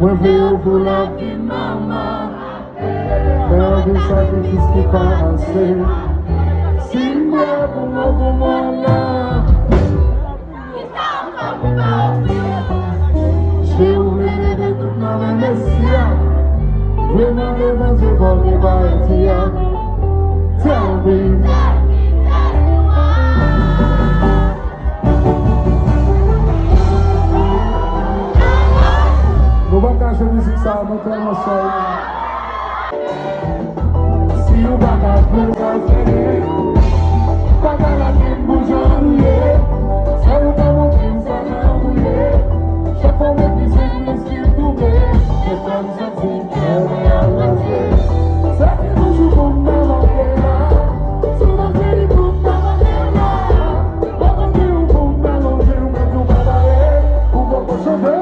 Mwen veyo pou la vi mama, fè an de sakrifis ki pa ase. Si mwen pou mwen pou mwen la, che ou mene de tout nan men mesia, vreman de nan se bon de ba etia. Tell me. Nou va kache müzik sa, nou telman soy. Si ou baka pou ka fene, baka la kin boujan ouye, sa ou ka montin sa nan ouye, chakon me pise plis ki toube, ke kon sa ti kene alase. Sa ki noujou pou mwen manke la, sou nan feri pou mwen manke la, wakande ou pou mwen longe ou mwen tou badare, ou bako chove.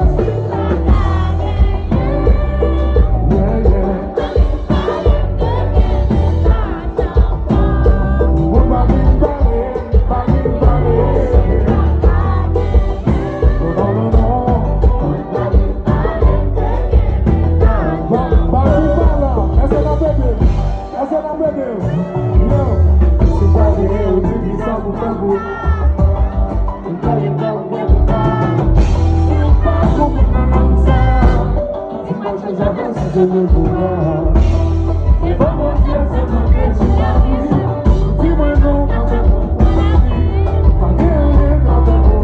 Je ne vois pas. Et pour mon Dieu, c'est mon péché à vie. Dis-moi non, quand t'es bon pour la vie. Pas guérir quand t'es bon.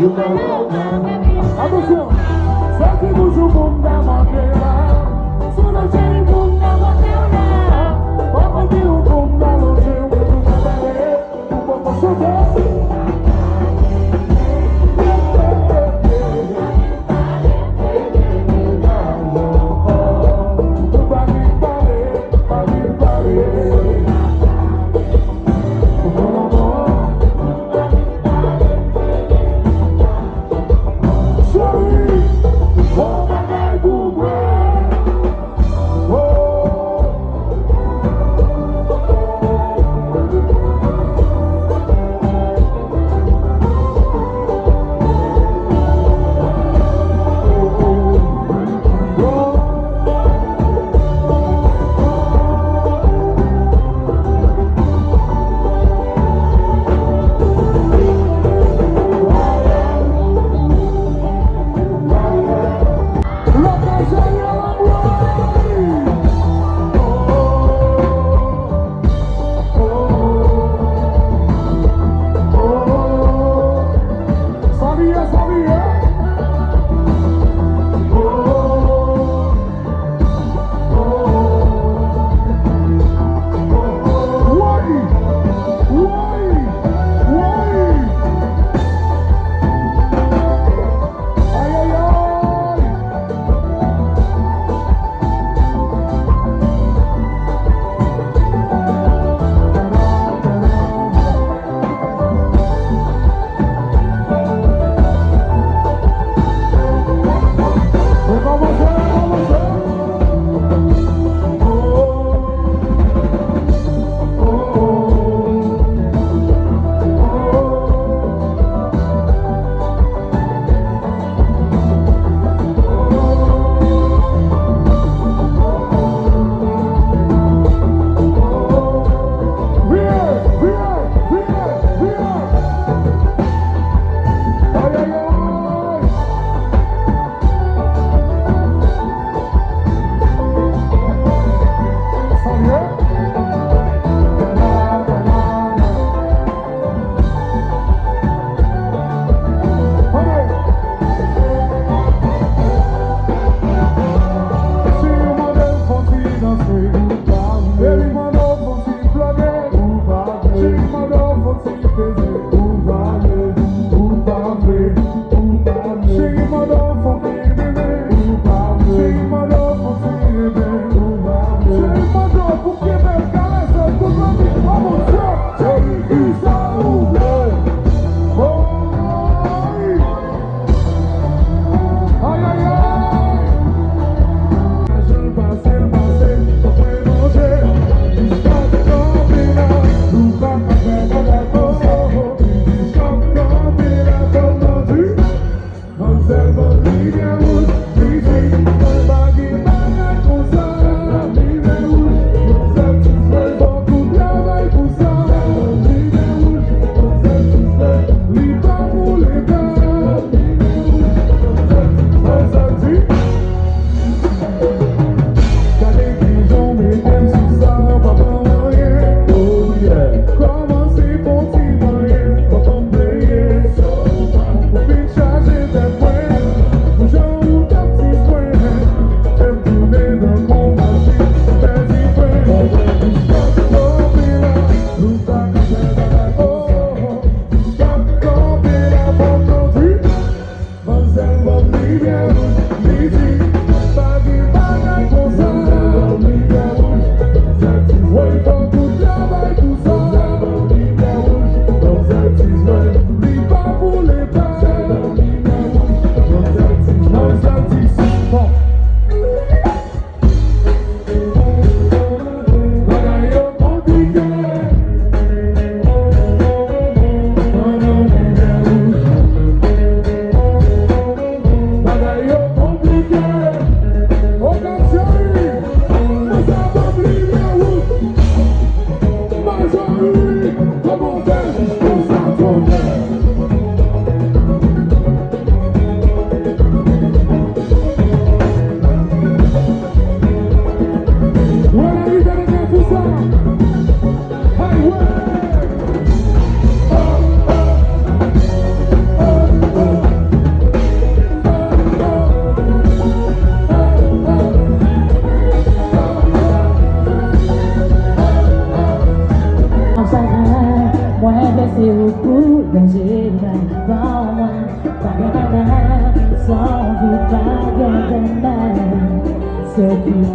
You know that. Attention, ça qui toujours bon dans ma terre. Sous le ciel, bon dans ma terre. Pas pour dire au bon dans le jeu, on peut tout préparer. Pour pas chanter.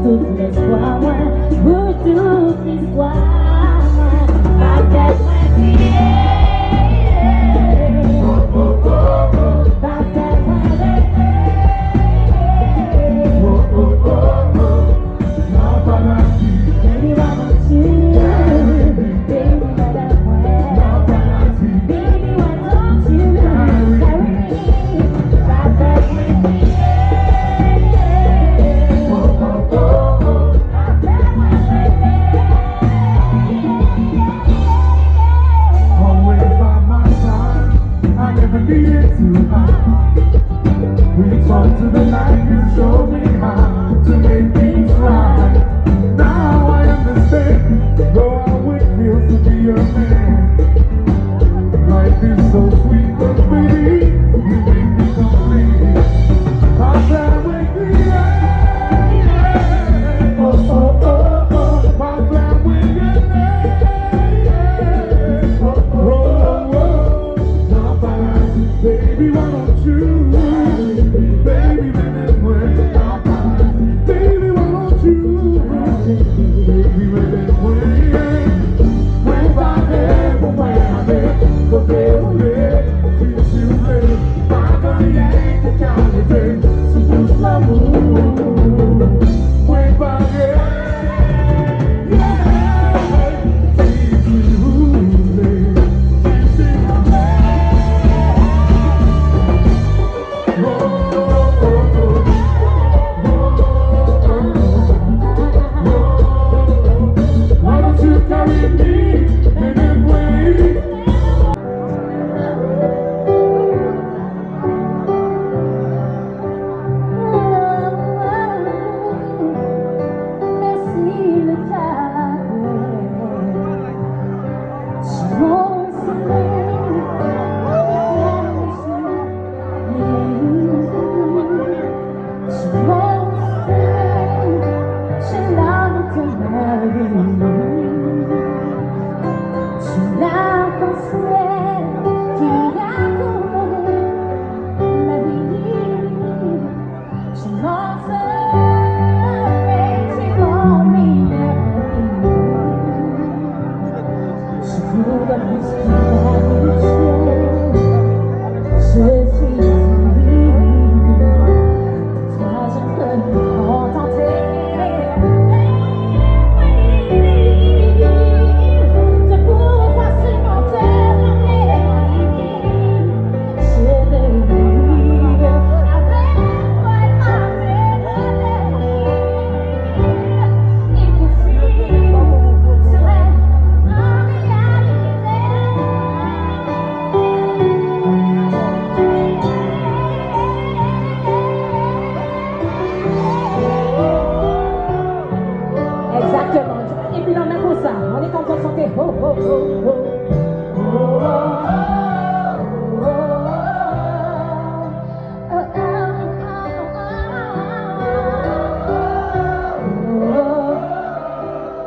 Toute l'espoir, moi, pour toute l'histoire, pas fait crier, pas fait rêver, baby, why don't you, baby, madame, baby, why don't you carry me, pas fait crier. We talked to the night, you showed me how to make things right. Now I understand, though I would feel to be your man. Life is so sweet, but baby, you make me complete. I fly with the air, oh, oh, oh, oh. I fly with your air, oh, oh, oh, oh. Now I fly, baby, why don't you?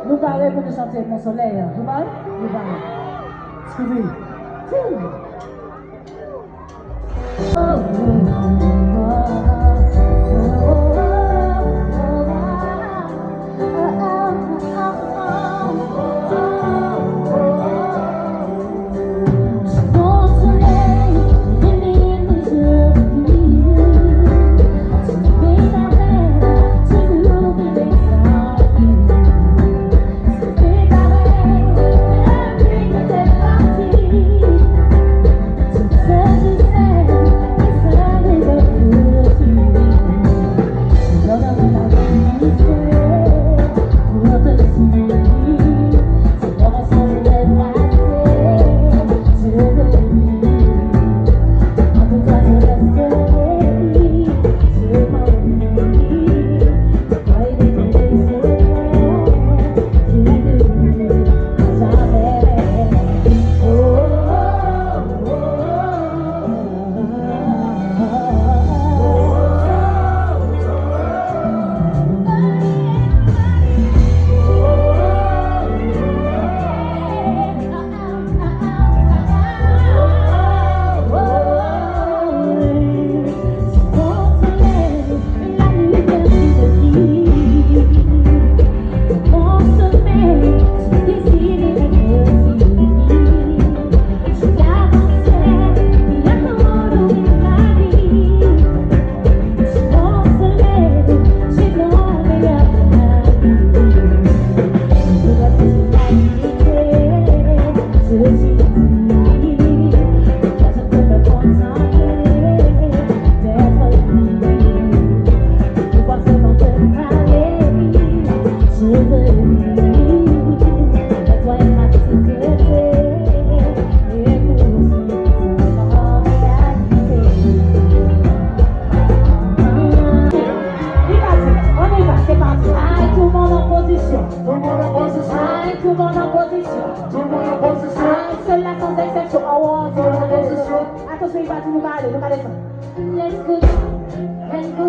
Nous parlons pour nous chanter mon soleil. Vous parlez? Vous parlez. Suivez. position. Tout le monde en position. Seul là sans exception. Oh, oh, Tout le monde en position. attention, il va tout nous parler, nous parler ça. Let's go, let's go.